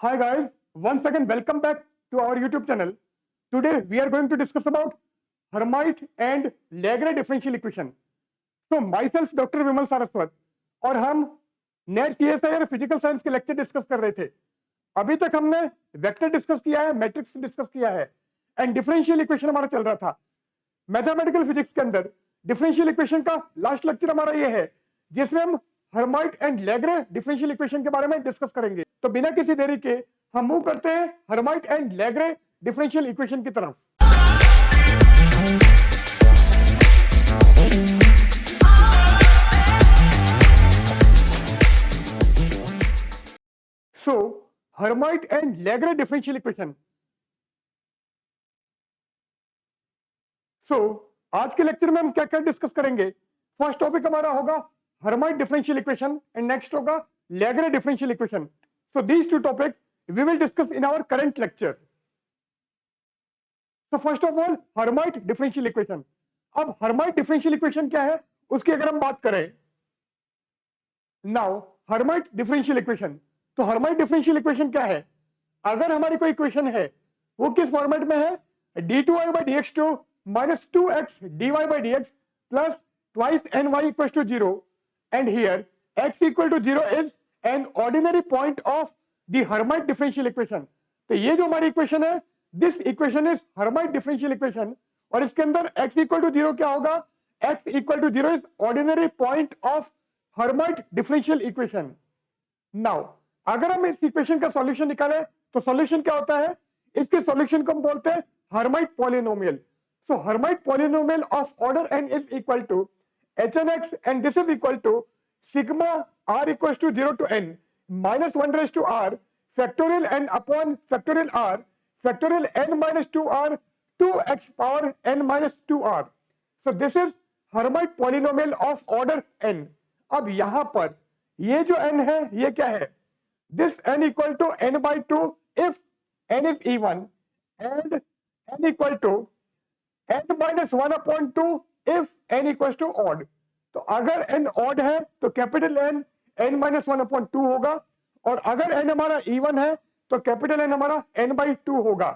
Hi guys, once again welcome back to our YouTube channel. Today we are going to discuss about Hermite and Legre differential equation. So myself Dr. विमल सारस्वत और हम net CSI और physical science के lecture discuss कर रहे थे। अभी तक हमने वेक्टर डिस्कस किया है, मैट्रिक्स डिस्कस किया है एंड डिफरेंशियल इक्वेशन हमारा चल रहा था। मैथमेटिकल फिजिक्स के अंदर डिफरेंशियल इक्वेशन का लास्ट लेक्चर हमारा ये है जिसमें हम Hermite and Laguerre differential equation के बारे में डिस्कस करेंगे। तो बिना किसी देरी के हम मूव करते हैं Hermite and Laguerre differential equation की तरफ। सो Hermite and Laguerre differential equation. आज के लेक्चर में हम क्या क्या डिस्कस करेंगे। फर्स्ट टॉपिक हमारा होगा Hermite differential equation and next होगा Laguerre differential equation. So these two topic we will discuss in our current lecture. So first of all Hermite differential equation. अब हर्माइट डिफरेंशियल इक्वेशन क्या है उसकी अगर हम बात करें, नाउ हर्माइट डिफरेंशियल इक्वेशन। तो हर्माइट डिफरेंशियल इक्वेशन क्या है? अगर हमारी कोई इक्वेशन है वो किस फॉर्मेट में है? d2y/dx2 minus 2x dy/dx plus twice ny equals to 0 and here x equal to 0 is an ordinary point of the Hermite differential equation। तो ये जो हमारी इक्वेशन है this equation is Hermite differential equation और इसके अंदर x equal to 0 क्या होगा? x equal to 0 is ordinary point of Hermite differential equation। Now अगर हम इस इक्वेशन का सॉल्यूशन निकालें तो सॉल्यूशन क्या होता है? इसके सॉल्यूशन को हम बोलते हैं Hermite polynomial। So Hermite polynomial of order n is equal to hnx and this is equal to sigma r equals to 0 to n minus 1 raised to r factorial n upon factorial r factorial n minus 2r 2x power n minus 2r। So this is Hermite polynomial of order n। अब यहां पर ये जो n है ये क्या है? This n equal to n by 2 if n is even and n equal to n minus 1 upon 2 if n equals to odd। तो अगर n odd है तो capital N n minus 1 upon 2 होगा और अगर n हमारा even है तो कैपिटल N हमारा n by 2 होगा।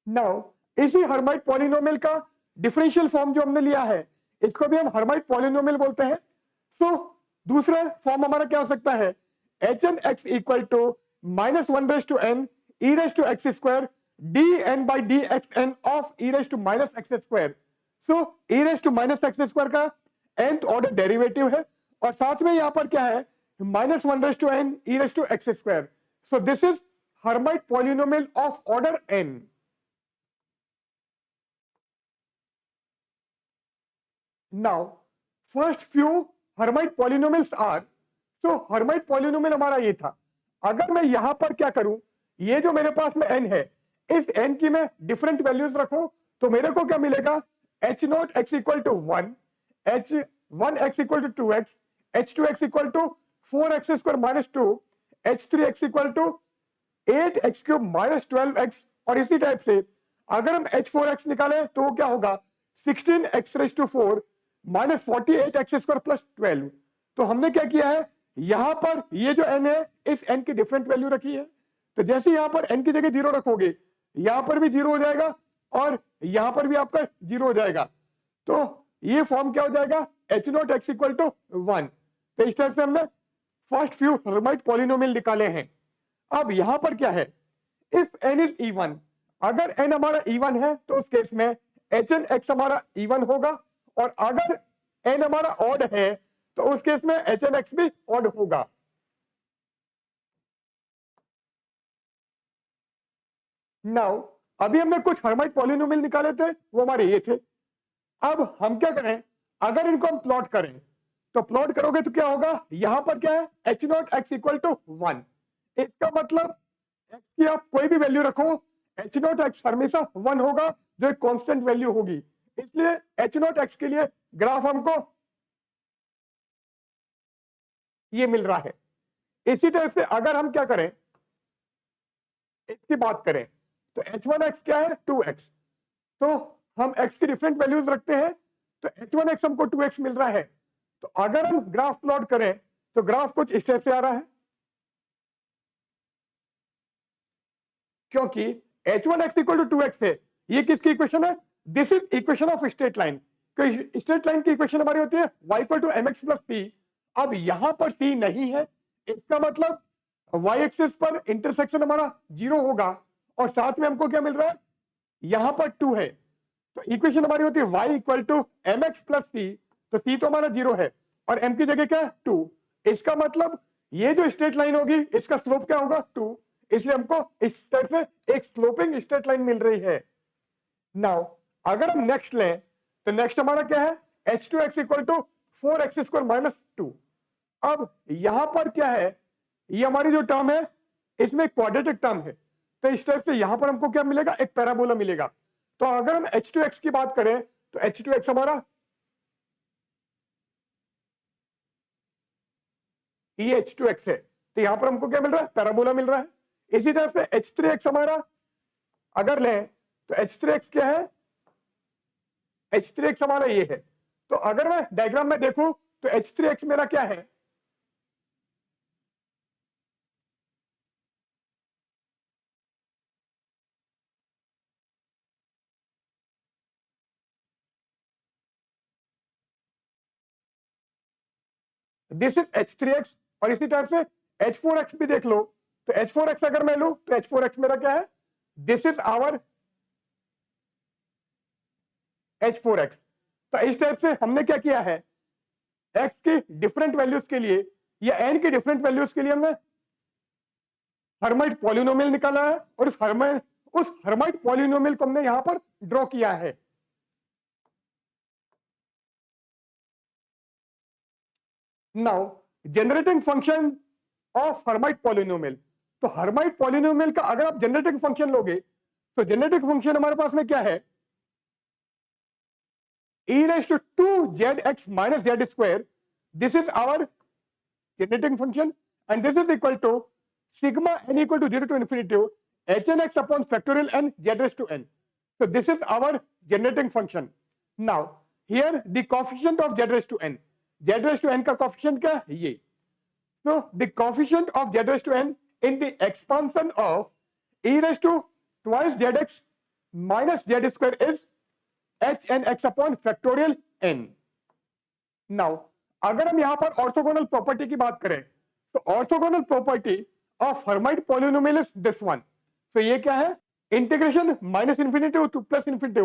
नाउ इसी हर्माइट पॉलिनोमियल का डिफरेंशियल फॉर्म जो हमने लिया है इसको भी हम हर्माइट पॉलिनोमियल बोलते हैं। सो दूसरा फॉर्म हमारा क्या हो सकता है? hn(x) equal to minus 1 raised to n e raised to x square dn by dxn of e raised to minus x square। so e raised to minus x square का nth order derivative है और साथ में यहां पर क्या है? minus 1 raised to n e raised to x square। so this is Hermite polynomial of order n। now first few Hermite polynomials are, so Hermite polynomial हमारा ये था। अगर मैं यहां पर क्या करूं, ये जो मेरे पास में n है इस n की मैं डिफरेंट वैल्यूज रखूं तो मेरे को क्या मिलेगा? h0x equal to 1, h1x equal to 2x, h2x equal to 4x square minus 2, h3x equal to 8x cube minus 12x और इसी टाइप से अगर हम h4x निकालें तो वो क्या होगा? 16x raised to 4 minus 48x square plus 12। तो हमने क्या किया है यहां पर ये जो n है इस n की डिफरेंट वैल्यू रखी है। तो जैसे यहां पर n की जगह 0 रखोगे यहां पर भी 0 हो जाएगा और यहां पर भी आपका 0 हो जाएगा। तो ये फॉर्म क्या हो जाएगा? h0x equal to 1। तो इस टाइप से हमने फर्स्ट फ्यू हर्माइट पॉलिनोमियल निकाले हैं। अब यहां पर क्या है? इफ n इज इवन, अगर n हमारा इवन है तो उस केस में hn(x) हमारा इवन होगा और अगर n हमारा ऑड है तो उस केस में hn(x) भी ऑड होगा। नाउ अभी हमने कुछ हर्माइट पॉलिनोमियल निकाले थे वो हमारे ये थे। अब हम क्या करें? अगर इनको हम प्लॉट करें तो प्लॉट करोगे तो क्या होगा? यहां पर क्या है? h0x equal to 1। इसका मतलब x की आप कोई भी वैल्यू रखो h0x हमेशा 1 होगा जो एक कांस्टेंट वैल्यू होगी। इसलिए h0x के लिए ग्राफ हमको ये मिल रहा है। इसी तरह से अगर हम क्या करें इसकी बात करें तो h1x क्या है? 2x। तो हम x की डिफरेंट वैल्यूज रखते हैं तो h1x हमको 2x मिल रहा है। तो अगर हम ग्राफ प्लॉट करें तो ग्राफ कुछ इस टाइप से आ रहा है। क्योंकि h1x इक्वल टू 2x है। ये किसकी इक्वेशन है? This is equation of straight line. Straight line की इक्वेशन हमारी होती है y equal to mx plus c। अब यहां पर c नहीं है, इसका मतलब y एक्सिस पर इंटरसेक्शन हमारा 0 होगा और साथ में हमको क्या मिल रहा है? यहां पर 2 है, तो इक्वेशन हमारी होती है y equal to mx plus c। तो c तो हमारा 0 है और m की जगह क्या है? 2। इसका मतलब ये जो स्ट्रेट लाइन होगी इसका स्लोप क्या होगा? 2। इसलिए हमको इस तरह से एक स्लोपिंग स्ट्रेट लाइन मिल रही है। नाउ अगर हम नेक्स्ट लें तो नेक्स्ट हमारा क्या है? h2x equal to 4x square minus 2। अब यहां पर क्या है? ये हमारी जो टर्म है इसमें क्वाड्रेटिक टर्म है, तो इस तरह से यहां पर हमको क्या मिलेगा? एक पैराबोला मिलेगा। तो अगर हम h2x की बात करें तो h2x हमारा ये h2x है, तो यहां पर हमको क्या मिल रहा है? पैराबोला मिल रहा है। इसी तरह से h3x हमारा अगर लें तो h3x क्या है? h3x हमारा ये है। तो अगर मैं डायग्राम में देखूं तो h3x मेरा क्या है? दिस इज h3x और इसी तरह से h4x भी देख लो। तो h4x अगर मैं लूं तो h4x मेरा क्या है? This is our h4x। तो इस टाइप से हमने क्या किया है? x की डिफरेंट वैल्यूज के लिए या n की डिफरेंट वैल्यूज के लिए हमने हर्माइट पॉलिनोमियल निकाला है और उस हर्माइट पॉलिनोमियल को हमने यहां पर ड्रॉ किया है। Now generating function of Hermite polynomial. तो हर्माइट पॉलिनोमियल का अगर आप जनरेटिंग फंक्शन लोगे तो जनरेटिंग फंक्शन हमारे पास में क्या है? e raised to 2zx minus z square. This is our generating function and this is equal to sigma n equal to 0 to infinity hn x upon factorial n z raised to n. So this is our generating function. Now here the coefficient of z raised to n. Z raised to n का coefficient क्या है? ये. So the coefficient of z raised to n in the expansion of e raised to twice zx minus z square is hn x upon factorial n. Now अगर हम यहां पर orthogonal property की बात करें तो orthogonal property of Hermite polynomial is this one. तो ये क्या है? Integration minus infinity to plus infinity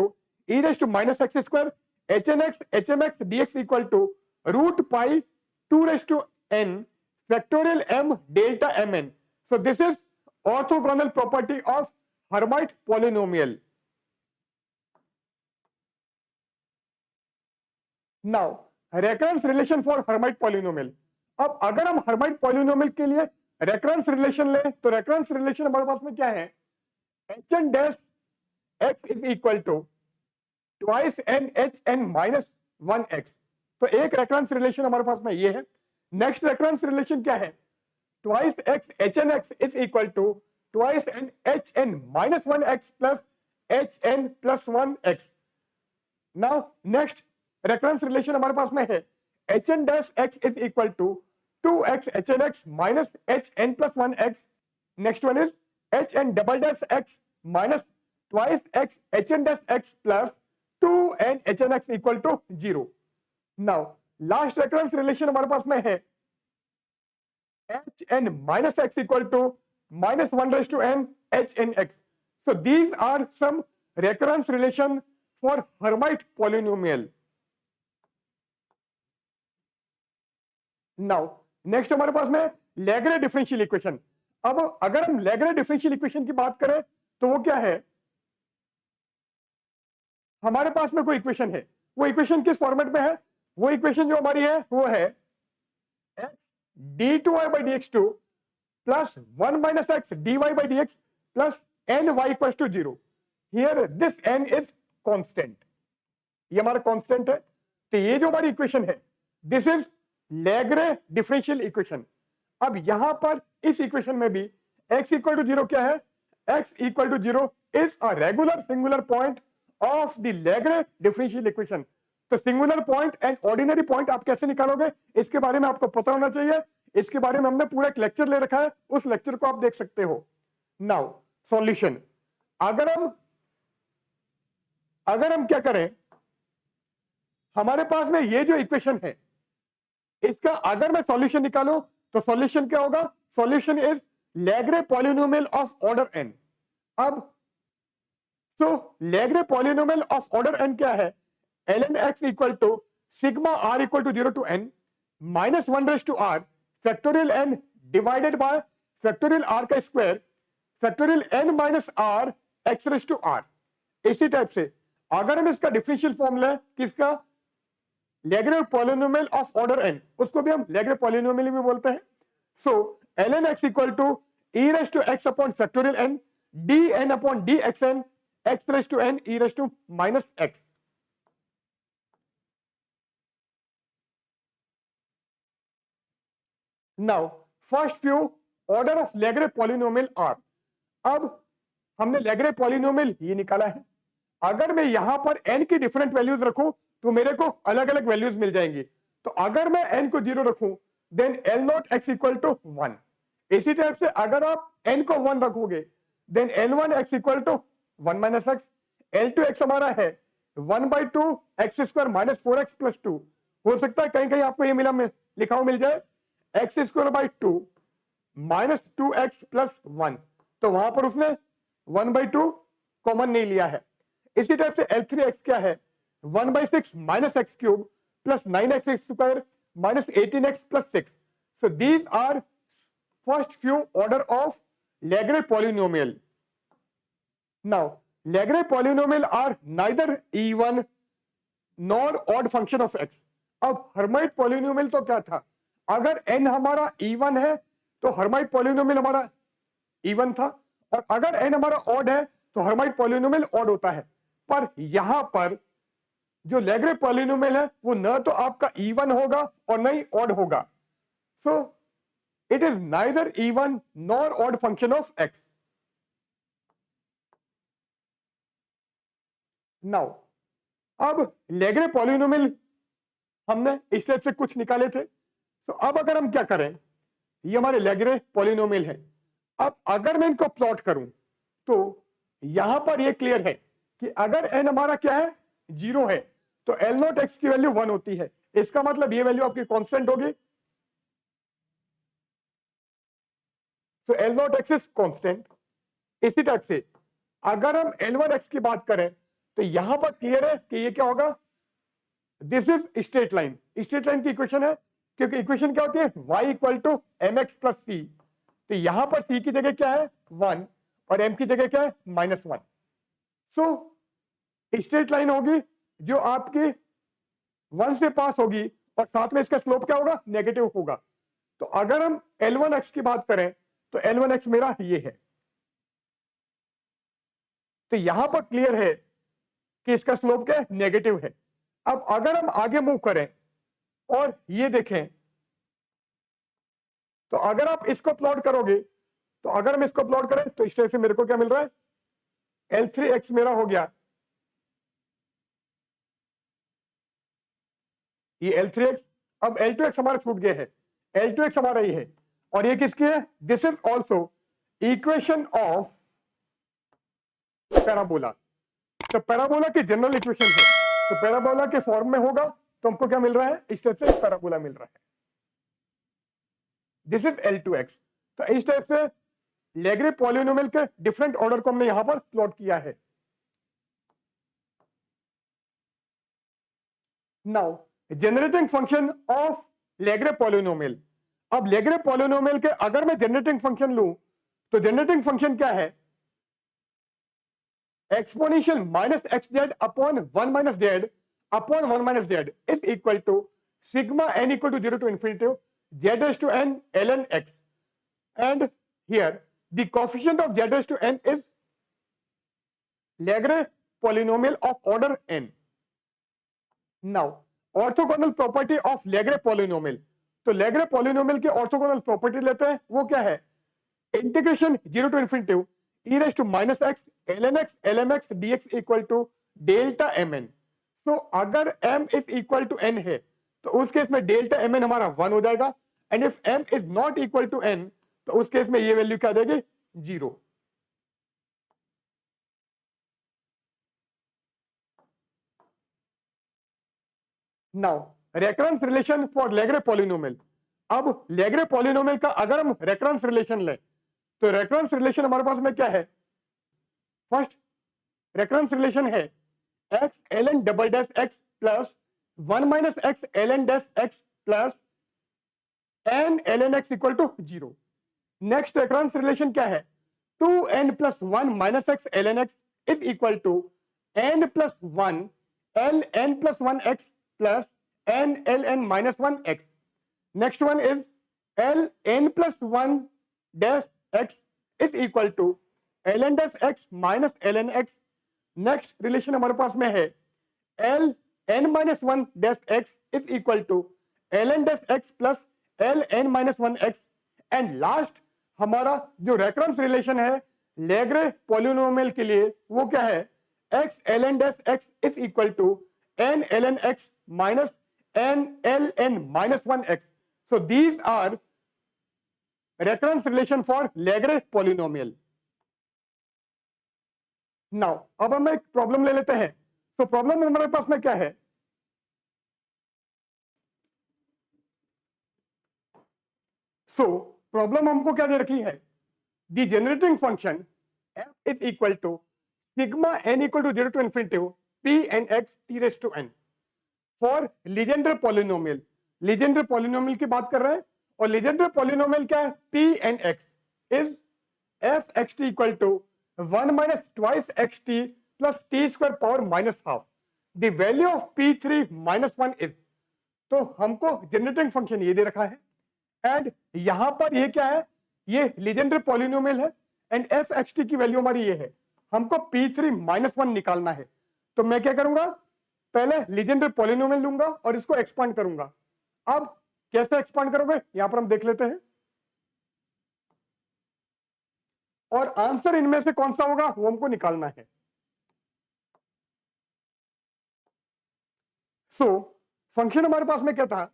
e raise to minus x square hn x hm x dx इक्वल टू root pi 2 raise to n factorial m delta mn। So this is orthogonal property of Hermite polynomial. Now recurrence relation for Hermite polynomial. अब अगर हम Hermite polynomial के लिए recurrence relation लें तो recurrence relation हमारे पास में क्या है? hn dash x is equal to twice n hn minus 1x। तो एक रेकरेंस रिलेशन हमारे पास में ये है। नेक्स्ट रेकरेंस रिलेशन क्या है? Twice x hn x is equal to twice n hn minus 1x plus hn plus 1x। Now next reference relation हमारे पास में है hn dash x is equal to 2x hn x minus hn plus 1x। Next one is hn double dash x minus twice x hn dash x plus 2n hn x equal to 0। Now last reference relation हमारे पास में है hn minus x equal to minus 1 raise to n hn x। So these are some recurrence relation for Hermite polynomial. Now next हमारे पास में लैग्रे differential equation. अब अगर हम लैग्रे डिफरेंशियल इक्वेशन की बात करें तो वो क्या है? हमारे पास में कोई इक्वेशन है, वो इक्वेशन किस फॉर्मेट में है? वो इक्वेशन जो हमारी है वो है x d2y by dx2 plus 1 minus x dy by dx plus ny equal to 0। Here this n is constant, ये हमारा कांस्टेंट है। तो ये जो हमारी इक्वेशन है दिस इज लैग्रे डिफरेंशियल इक्वेशन। अब यहां पर इस इक्वेशन में भी x इक्वल टू 0 क्या है? x equal to 0 is a regular singular point of the Laguerre differential equation. तो singular point and ordinary point आप कैसे निकालोगे इसके बारे में आपको पता होना चाहिए। इसके बारे में हमने पूरा एक लेक्चर ले रखा है, उस लेक्चर को आप देख सकते हो। Now solution. अगर हम क्या करें, हमारे पास में ये जो इक्वेशन है इसका अगर मैं सॉल्यूशन निकालूं तो सॉल्यूशन क्या होगा, solution is Laguerre polynomial of order n। अब so Laguerre polynomial of order n क्या है, ln x equal to sigma r equal to 0 to n minus 1 raise to r factorial n divided by factorial r का square factorial n minus r x raise to r। इसी type से अगर हम इसका differential form लें किसका, Laguerre polynomial of order n, उसको भी हम लैग्रे पॉलिनोमियल भी बोलते हैं। So ln x equal to e raise to x upon factorial n dn upon dxn x raise to n e raise to minus x। Now first few order of Laguerre polynomial are. अब हमने लैग्रे polynomial ये निकाला है, अगर मैं यहां पर n की डिफरेंट वैल्यूज रखूं तो मेरे को अलग अलग वैल्यूज मिल जाएंगी। तो अगर मैं n को 0 रखूं then L naught x equal to 1। इसी तरह से अगर आप n को 1 रखोगे then L1 x equal to 1 minus x. L2 x हमारा है 1/2 x square minus 4x plus 2। हो सकता है कहीं कहीं आपको ये लिखा हुआ मिल जाए x square by 2 minus 2x plus 1, तो वहां पर उसने 1/2 कॉमन नहीं लिया है। इसी तरह से L3x क्या है 1/6 minus x cube plus 9x square minus 18x plus 6। So these are first few order of Laguerre polynomial. Now Laguerre polynomial are neither even nor odd function of x। अब Hermite polynomial तो क्या था, अगर n हमारा even है तो Hermite polynomial हमारा even था, और अगर n हमारा ऑड है तो हर्माइट पॉलिनोमियल ऑड होता है। पर यहां पर जो लैग्रे पॉलिनोमियल है वो न तो आपका इवन होगा और न ही ऑड होगा। So it is neither even nor odd function of x। Now अब लैग्रे पॉलिनोमियल हमने इस टाइप से कुछ निकाले थे, तो अब अगर हम क्या करें, ये हमारे लैग्रे पॉलिनोमियल है। अब अगर मैं इनको प्लॉट करूं तो यहां पर ये क्लियर है कि अगर n हमारा क्या है 0 है तो L नॉट x की वैल्यू 1 होती है। इसका मतलब ये वैल्यू आपकी कांस्टेंट होगी। तो L naught x is constant. इसी टाइप से अगर हम L1x की बात करें तो यहां पर क्लियर है कि ये क्या होगा, this is straight line. Straight line की इक्वेशन है, क्योंकि इक्वेशन क्या होती है y equal to mx plus c। तो यहां पर c की जगह क्या है 1 और m की जगह क्या है -1। सो स्ट्रेट लाइन होगी जो आपकी 1 से पास होगी और साथ में इसका स्लोप क्या होगा, नेगेटिव होगा। तो अगर हम L1x की बात करें तो L1x मेरा ये है। तो यहां पर क्लियर है कि इसका स्लोप क्या है, नेगेटिव है। अब अगर हम आगे मूव करें और ये देखें तो अगर आप इसको प्लॉट करोगे, तो अगर हम इसको प्लॉट करें तो इस तरह से मेरे को क्या मिल रहा है, L3x मेरा हो गया ये L3x। अब L2x हमारा छूट गया है, L2x हमारा ये है, और ये किसकी है, this is also equation of parabola. तो पैराबोला की जनरल इक्वेशन है, तो पैराबोला के फॉर्म में होगा तो हमको क्या मिल रहा है, इस टाइप से पैराबोला मिल रहा है। This is L2x। तो इस टाइप से लैग्रे पॉलिनोमियल के डिफरेंट ऑर्डर को हमने यहां पर प्लॉट किया है। Now generating function of Laguerre polynomial. अब लैग्रे पॉलिनोमियल के अगर मैं जनरेटिंग फंक्शन लूं तो जनरेटिंग फंक्शन क्या है, exponential minus x z upon 1 minus z upon 1 minus z is equal to sigma n equal to 0 to infinity z raised to n ln x, and here the coefficient of z raised to n is Lagrange polynomial of order n. Now orthogonal property of Lagrange polynomial, तो Lagrange polynomial के orthogonal property लेते हैं, वो क्या है, integration 0 to infinity e raised to minus x ln x ln x dx equal to delta mn। so अगर m is equal to n है तो उस केस में डेल्टा mn हमारा 1 हो जाएगा, and if m is not equal to n तो उस केस में ये वैल्यू क्या आ जाएगी 0। Now recurrence relation for Laguerre polynomial. अब लेग्रे पॉलिनोमियल का अगर हम रेकरेंस रिलेशन लें तो रेकरेंस रिलेशन हमारे पास में क्या है? फर्स्ट रेकरेंस रिलेशन है x L n double dash x plus 1 minus x L n dash x plus n L n x equal to 0। Next recurrence relation क्या है? 2n plus 1 minus x L n x is equal to n plus 1 L n plus 1 x plus n L n minus 1 x. Next one is L n plus 1 dash x is equal to L n dash x minus L n x. Next relation हमारे पास में है L n minus 1 dash x is equal to L n dash x plus L n minus 1 x. And last हमारा जो recurrence relation है लेग्रे polynomial के लिए वो क्या है? X L n dash x is equal to n L n x minus n L n minus 1 x. So these are recurrence relation for Laguerre polynomial. Now अब हम एक प्रॉब्लम ले लेते हैं। तो प्रॉब्लम हमारे पास में क्या है? सो प्रॉब्लम हमको क्या दे रखी है? The generating function f is equal to sigma n equal to 0 to infinity p n x t raise to n for Legendre polynomial. Legendre polynomial की बात कर रहे हैं और लीजेंडर पॉलिनोमियल क्या है? p n x is f x t equal to 1 minus twice x t plus t square power minus half. The value of p3 minus 1 is. तो हमको जनरेटिंग फंक्शन ये दे रखा है एंड यहां पर ये क्या है? ये लीजेंडर पॉलिनोमियल है एंड एफ एक्स टी की वैल्यू हमारी ये है। हमको p3 माइनस 1 निकालना है। तो मैं क्या करूंगा? पहले लीजेंडर पॉलिनोमियल लूंगा और इसको एक्सपांड करूंगा। अब कैसे एक्सपांड करोगे यहां पर हम देख लेते हैं और आंसर इनमें से कौन सा होगा वो हमको निकालना है। सो फंक्शन हमारे पास में क्या था?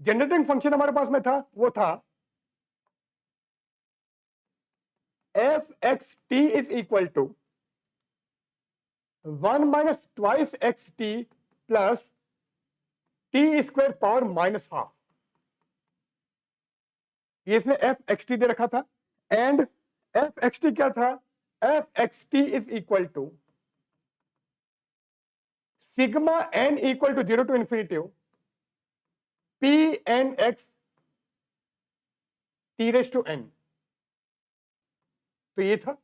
जनरेटिंग फंक्शन हमारे पास में था वो था f x t is equal to 1 minus twice x t plus t square power minus half. ये इसने एफ एक्स टी दे रखा था एंड एफ एक्स टी क्या था? F x t is equal to sigma n equal to 0 to infinity p n x t raise to n. तो ये था।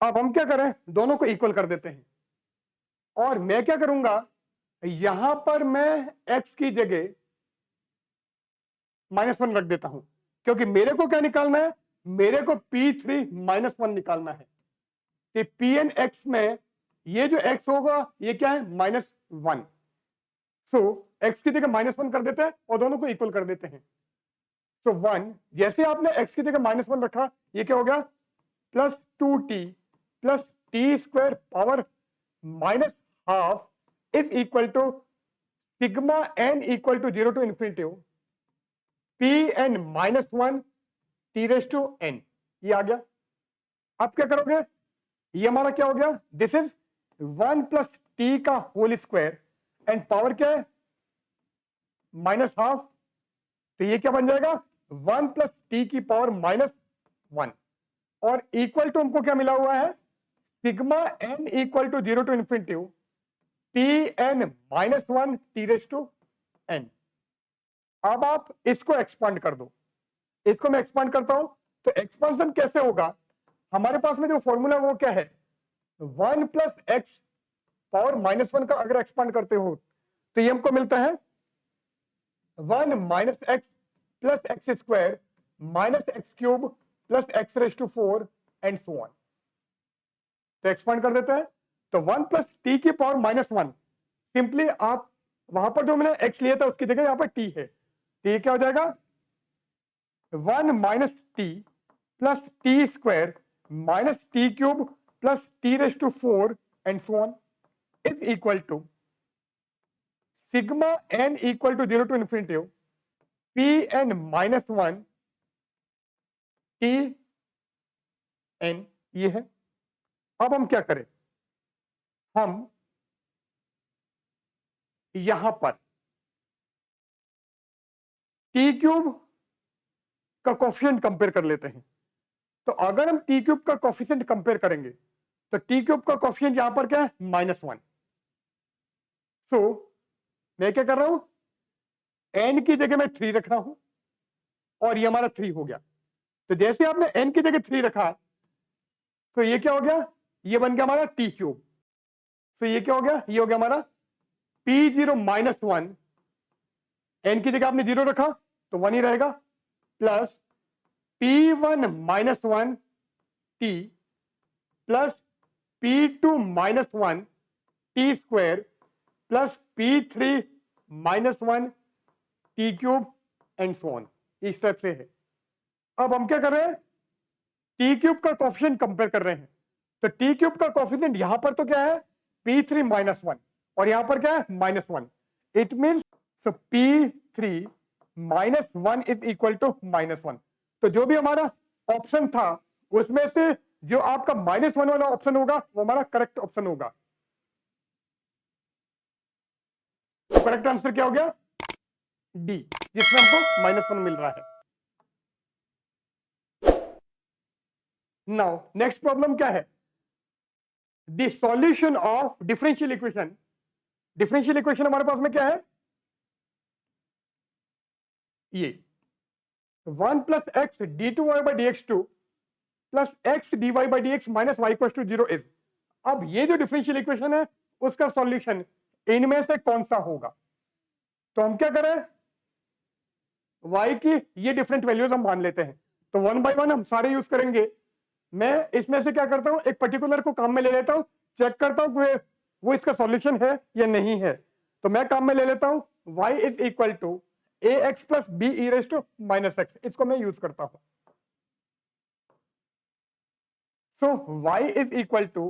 अब हम क्या करें? दोनों को इक्वल कर देते हैं और मैं क्या करूंगा? यहां पर मैं x की जगह -1 रख देता हूं क्योंकि मेरे को क्या निकालना है? मेरे को p3 माइनस 1 निकालना है। कि pn x में ये जो x होगा ये क्या है? -1। सो x की जगह -1 कर देते हैं और दोनों को इक्वल कर देते हैं। सो 1 जैसे आपने x की जगह -1 रखा ये क्या हो गया? Plus 2t plus t square power minus half is equal to sigma n equal to 0 to infinity p n minus 1 t raise to n। ये आ गया। अब क्या करोगे? ये हमारा क्या हो गया? दिस इज 1 प्लस टी का होल स्क्वायर एंड पावर क्या है? Minus half. तो ये क्या बन जाएगा? 1 प्लस टी की पावर -1 और इक्वल टू हमको क्या मिला हुआ है? Sigma n equal to 0 to infinity p n minus 1 t raise to n। अब आप इसको एक्सपांड कर दो। इसको मैं एक्सपांड करता हूं तो एक्सपांशन कैसे होगा? हमारे पास में जो फॉर्मूला वो क्या है? 1 प्लस एक्स पावर -1 का अगर एक्सपांड करते हो तो ये हमको मिलता है 1 minus x plus x square minus x cube plus x raise to 4 and so on. तो एक्सपांड कर देते हैं तो 1 प्लस टी की पावर -1 सिंपली आप वहां पर जो मैंने x लिया था उसकी जगह यहां पर t है। तो ये क्या हो जाएगा? 1 minus t plus t square minus t cube plus t raise to 4 and so on is equal to sigma n equal to 0 to infinity p n minus 1 t n. ये है। अब हम क्या करें? हम यहां पर टी क्यूब का कोफिशिएंट कंपेयर कर लेते हैं। तो अगर हम टी क्यूब का कोफिशिएंट कंपेयर करेंगे तो टी क्यूब का कोफिशिएंट यहां पर क्या है, -1। सो मैं क्या कर रहा हूं, एन की जगह मैं 3 रख रहा हूं और ये हमारा 3 हो गया। तो जैसे आपने एन की जगह 3 रखा तो ये क्या हो गया, ये बन गया हमारा टी क्यूब। तो ये क्या हो गया, ये हो गया हमारा P0 -1। एन की जगह आपने 0 रखा तो 1 ही रहेगा, plus P1 -1 T plus P2 -1 T square plus P3 -1 T cube and so on. इस टाइप से है। अब हम क्या कर रहे हैं, टी क्यूब का कोफिशिएंट कंपेयर कर रहे हैं। तो टी क्यूब का कोफिशिएंट यहां पर तो क्या है, P3 -1 और यहां पर क्या है, -1। It means so P3 -1 is equal to -1। तो जो भी हमारा ऑप्शन था उसमें से जो आपका -1 वाला ऑप्शन होगा वो हमारा करेक्ट ऑप्शन होगा। तो करेक्ट आंसर क्या हो गया, डी, जिसमें हमको -1 मिल रहा है। नाउ नेक्स्ट प्रॉब्लम क्या है, the solution of differential equation. Differential equation हमारे पास में क्या है, ये 1 + x d2y/dx2 plus x dy by dx minus y equal to 0 is. अब ये जो डिफरेंशियल इक्वेशन है उसका सॉल्यूशन इनमें से कौन सा होगा। तो हम क्या करें, y की ये डिफरेंट वैल्यूज हम मान लेते हैं। तो 1 by 1 हम सारे यूज करेंगे। मैं इसमें से क्या करता हूं, एक पर्टिकुलर को काम में ले लेता हूं, चेक करता हूं कि वो इसका सॉल्यूशन है या नहीं है। तो मैं काम में ले लेता हूं y is equal to ax plus B e raise to -x, इसको मैं यूज करता हूं। So y is equal to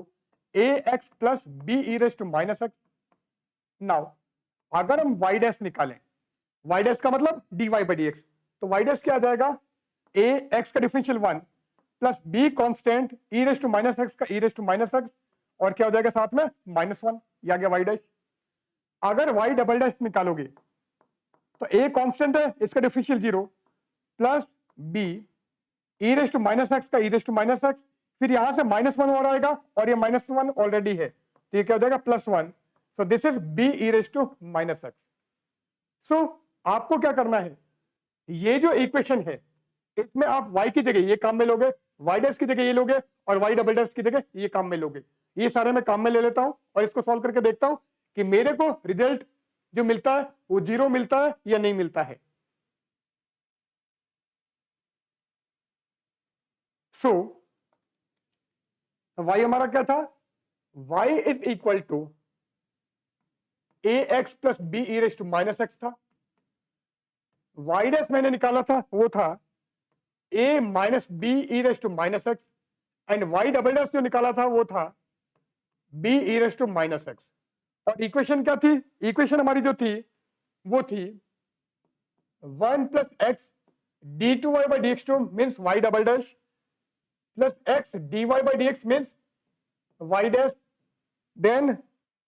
ax plus b e raised to -x. Now अगर हम y डैश निकालें, y डैश का मतलब dy by dx, तो y डैश क्या आ जाएगा, ax का differential 1 plus b constant e raise to -x का e रेज टू -x और क्या हो जाएगा साथ में -1, ये आ गया y डैश। अगर y डबल डैश निकालोगे तो a कांस्टेंट है, इसका differential 0 plus b e raise to -x का e रेज टू -x, फिर यहां से -1 और आएगा और ये -1 ऑलरेडी है तो ये क्या हो जाएगा +1। So this is b e raise to -x। So आपको क्या करना है, ये जो इक्वेशन है इसमें आप y की जगह ये काम में लोगे, y डैश की जगह ये लोगे और y डबल डैश की जगह ये काम में लोगे। ये सारे मैं काम में ले लेता हूं और इसको सॉल्व करके देखता हूं कि मेरे को रिजल्ट जो मिलता है वो 0 मिलता है या नहीं मिलता है। सो y हमारा क्या था, y is equal to ax plus B e raise to -x था। y डैश मैंने निकाला था वो था a minus b e raise to -x and y double dash जो निकाला था वो था b e raise to -x। और इक्वेशन क्या थी, इक्वेशन हमारी जो थी वो थी 1 + x d2y/dx2 means y double dash plus x dy by dx means y dash then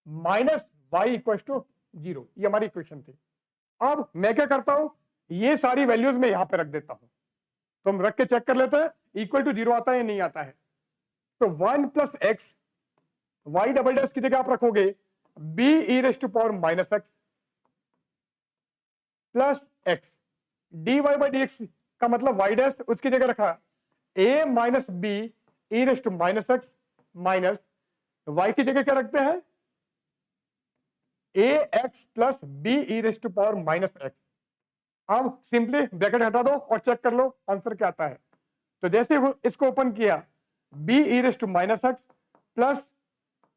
minus y equal to 0। ये हमारी इक्वेशन थी। अब मैं क्या करता हूं, ये सारी वैल्यूज में यहां पे रख देता हूं। तो हम रख के चेक कर लेते हैं इक्वल टू 0 आता है या नहीं आता है। तो 1 + x y डबल डैश की जगह आप रखोगे b e raise to power -x plus x dy by dx का मतलब y डैश उसकी जगह रखा a minus b e raise to -x minus y की जगह क्या रखते हैं ax plus b e raise to power -x। अब सिंपली ब्रैकेट हटा दो और चेक कर लो आंसर क्या आता है। तो जैसे इसको ओपन किया b e raise to -x plus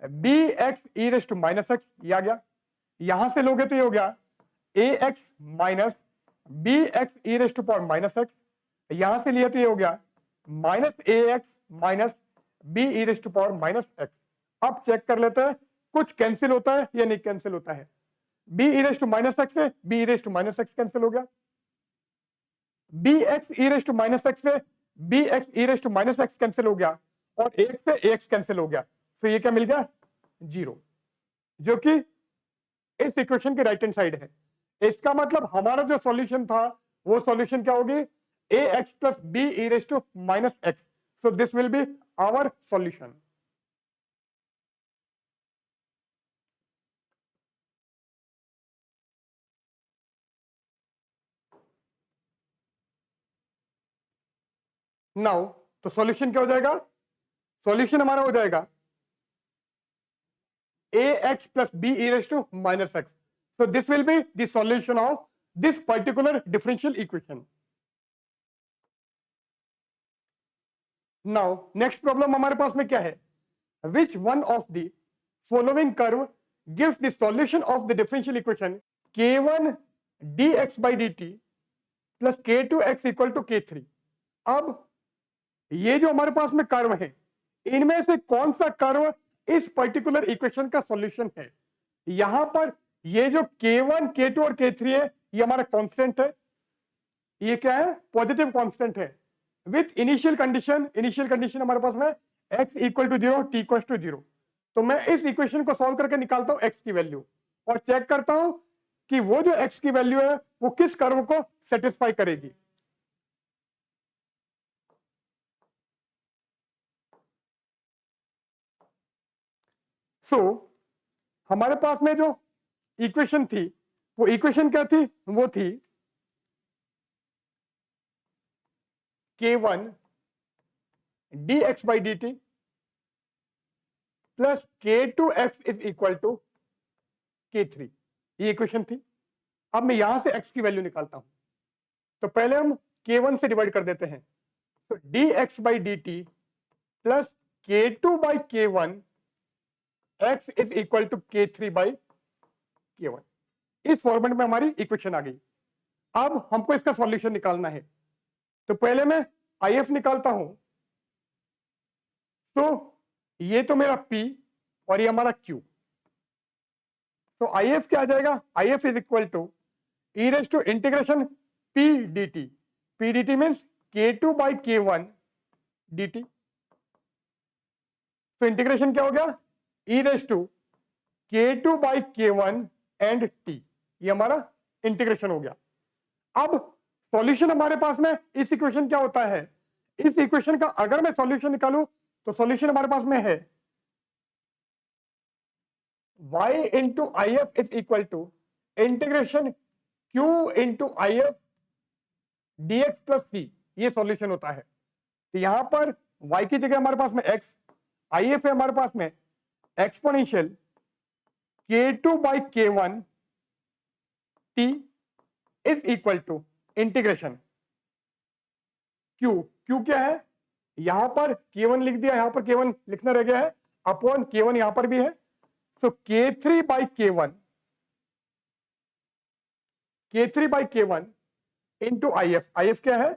bx e raise to -x, ये आ गया। यहां से लोगे तो ये हो गया ax minus bx e raise to power -x, यहां से लिया तो ये हो गया -ax minus b e raise to power -x। अब चेक कर लेते हैं कुछ कैंसिल होता है या नहीं कैंसिल होता है। b e raise to -x से b e raise to -x cancel हो गया, bx e raise to -x से bx e raise to -x cancel हो गया और 1 से ax कैंसिल हो गया। तो ये क्या मिल गया 0, जो कि इस इक्वेशन के राइट हैंड साइड है। इसका मतलब हमारा जो सॉल्यूशन था वो सॉल्यूशन क्या होगी, A x plus B e raise to minus x. So this will be our solution. Now तो सॉल्यूशन क्या हो जाएगा, सॉल्यूशन हमारा हो जाएगा ax plus b e raised to minus x. So this will be the solution of this particular differential equation. Now next problem हमारे पास में क्या है, which one of the following curve gives the solution of the differential equation k1 dx by dt plus k2x equal to k3. अब ये जो हमारे पास में कर्व है, इनमें से कौन सा कर्व इस पर्टिकुलर इक्वेशन का सॉल्यूशन है. यहां पर ये जो k1 k2 और k3 है, ये हमारा कांस्टेंट है. ये क्या है, पॉजिटिव कांस्टेंट है विथ इनिशियल कंडीशन हमारे पास में x equal to 0 t equal to 0. तो मैं इस इक्वेशन को सॉल्व करके निकालता हूं x की वैल्यू और चेक करता हूं कि वो जो x की वैल्यू है वो किस कर्व को सेटिस्फाई करेगी. सो हमारे पास में जो इक्वेशन थी, वो इक्वेशन क्या थी, वो थी k1 dx by dt plus k2x is equal to k3. ये इक्वेशन थी. अब मैं यहां से x की वैल्यू निकालता हूं. तो पहले हम k1 से डिवाइड कर देते हैं. तो dx by dt plus k2 by k1 x is equal to k3 by k1. इस फॉर्मेट में हमारी इक्वेशन आ गई. अब हमको इसका सॉल्यूशन निकालना है. तो पहले मैं IF निकालता हूं. तो ये तो मेरा P और ये हमारा Q. तो IF क्या आ जाएगा, IF is equal to e raise to integration P dt. P dt means K2 by K1 dt. तो इंटीग्रेशन क्या हो गया, e raise to K2 by K1 and T. ये हमारा इंटीग्रेशन हो गया. अब सॉल्यूशन हमारे पास में इस इक्वेशन क्या होता है, इस इक्वेशन का अगर मैं सॉल्यूशन निकालूं तो सॉल्यूशन हमारे पास में है y into I F is equal to integration q into I F dx plus c. ये सॉल्यूशन होता है. तो यहां पर y की जगह हमारे पास में x, आई एफ है हमारे पास में exponential k2 by k1 t is equal to integration q क्या है, यहां पर k1 लिख दिया, यहां पर k1 लिखना रह गया है, अपॉन k1 यहां पर भी है. सो k3 by k1 into I F क्या है,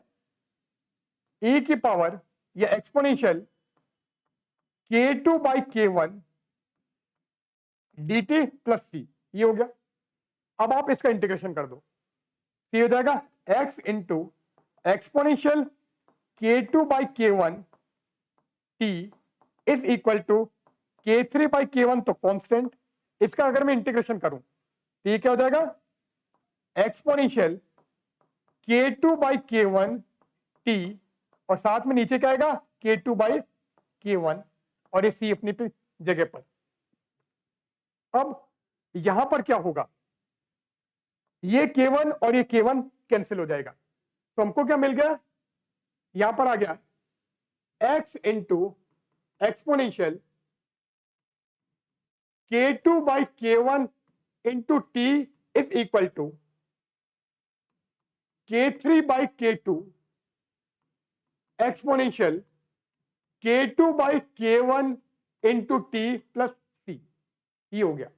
e की पावर या exponential k2 by k1 dt plus c. ये हो गया. अब आप इसका इंटीग्रेशन कर दो. ये हो जाएगा x into exponential k2 by k1 t is equal to k3 by k1 तो कांस्टेंट. इसका अगर मैं इंटीग्रेशन करूं तो ये क्या हो जाएगा, exponential k2 by k1 t और साथ में नीचे क्या आएगा k2 बाई k1 और ये c अपनी जगह पर. अब यहां पर क्या होगा, ये k1 और ये k1 कैंसिल हो जाएगा. तो हमको क्या मिल गया, यहां पर आ गया x into exponential k2 by k1 into t is equal to k3 by k2 exponential k2 by k1 into t plus c. ये हो गया.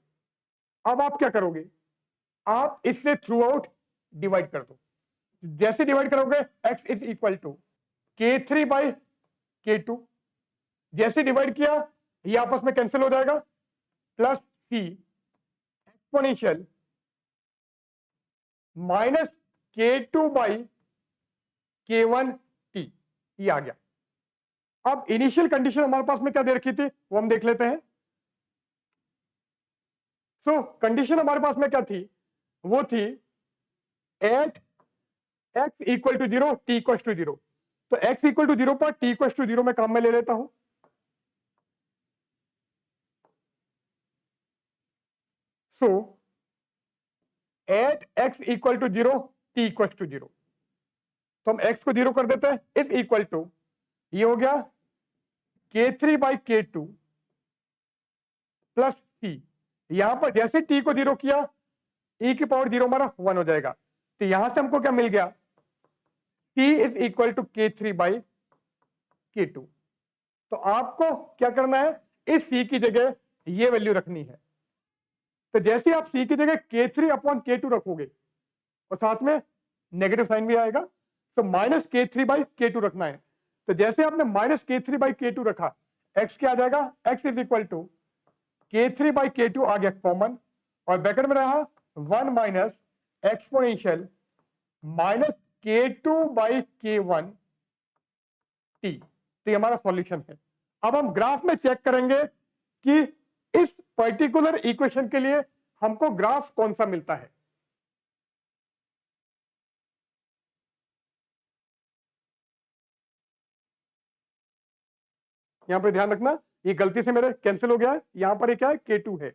अब आप क्या करोगे, आप इससे थ्रू आउट डिवाइड कर दो. जैसे डिवाइड करोगे x is equal to k3 by k2. जैसे डिवाइड किया ये आपस में कैंसिल हो जाएगा, plus c exponential minus k2 by k1 t. ये आ गया. अब इनिशियल कंडीशन हमारे पास में क्या दे रखी थी वो हम देख लेते हैं. सो कंडीशन हमारे पास में क्या थी, वो थी at x equal to 0, t equal to 0। तो x इक्वल टू 0 पर t इक्वल टू 0 में काम में ले लेता हूं। So at x equal to 0, t equal to 0, तो हम x को 0 कर देते हैं। इज इक्वल टू, ये हो गया k3 by k2 plus c। यहां पर जैसे t को 0 किया, e की पावर 0 हमारा 1 हो जाएगा। तो यहां से हमको क्या मिल गया, c is equal to k3 by k2। तो आपको क्या करना है, इस c की जगह ये वैल्यू रखनी है। तो जैसे आप c की जगह k3 अपॉन k2 रखोगे और साथ में नेगेटिव साइन भी आएगा, तो माइनस k3 बाई k2 रखना है। तो जैसे आपने माइनस k3 बाई k2 रखा, x क्या आ जाएगा, x is equal to k3 by k2 आ गया कॉमन, और ब्रैकेट में रहा 1 minus exponential minus k2 by k1 t। तो ये हमारा सॉल्यूशन है। अब हम ग्राफ में चेक करेंगे कि इस पर्टिकुलर इक्वेशन के लिए हमको ग्राफ कौन सा मिलता है। यहां पर ध्यान रखना, ये गलती से मेरे कैंसिल हो गया है, यहां पर ये क्या है, k2 है।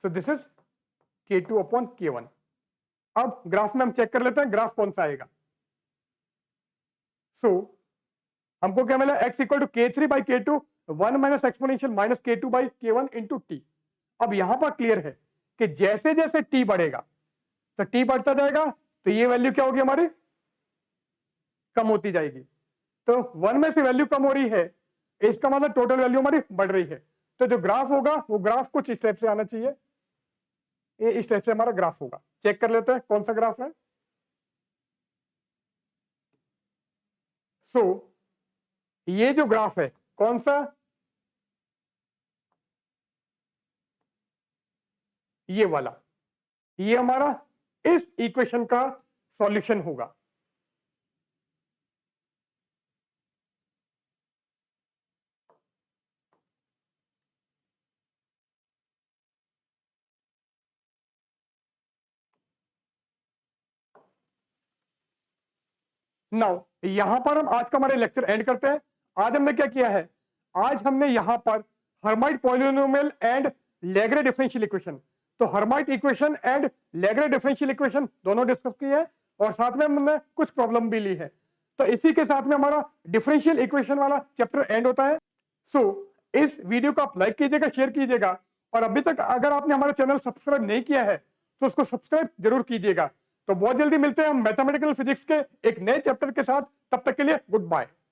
सो this is k2 upon k1। अब ग्राफ में हम चेक कर लेते हैं ग्राफ कौन सा आएगा। सो हमको क्या मिला, x equal to k3 by k2 1 minus exponential minus k2 by k1 into t. अब यहां पर क्लियर है कि जैसे जैसे t बढ़ेगा तो t बढ़ता जाएगा, तो ये वैल्यू क्या होगी हमारी, कम होती जाएगी। तो 1 में से वैल्यू कम हो रही है, इसका मतलब टोटल वैल्यू हमारी बढ़ रही है। तो जो ग्राफ होगा वो ग्राफ कुछ इस टाइप से आना चाहिए, ये इस टाइप से हमारा ग्राफ होगा। चेक कर लेते हैं कौन सा ग्राफ है। सो ये जो ग्राफ है कौन सा, ये वाला, ये हमारा इस इक्वेशन का सॉल्यूशन होगा। नाउ यहां पर हम आज का हमारे लेक्चर एंड करते हैं। आज हमने क्या किया है, आज हमने यहां पर Hermite polynomial and Laguerre differential equation, तो Hermite equation and Laguerre differential equation दोनों डिस्कस किए हैं, और साथ में हमने कुछ प्रॉब्लम भी ली है। तो इसी के साथ में हमारा डिफरेंशियल इक्वेशन वाला चैप्टर एंड होता है। सो इस वीडियो को आप लाइक कीजिएगा, शेयर कीजिएगा, और अभी तक अगर आपने हमारा चैनल सब्सक्राइब नहीं किया है तो उसको सब्सक्राइब जरूर कीजिएगा। तो बहुत जल्दी मिलते हैं हम मैथमेटिकल फिजिक्स के एक नए चैप्टर के साथ। तब तक के लिए गुड बाय।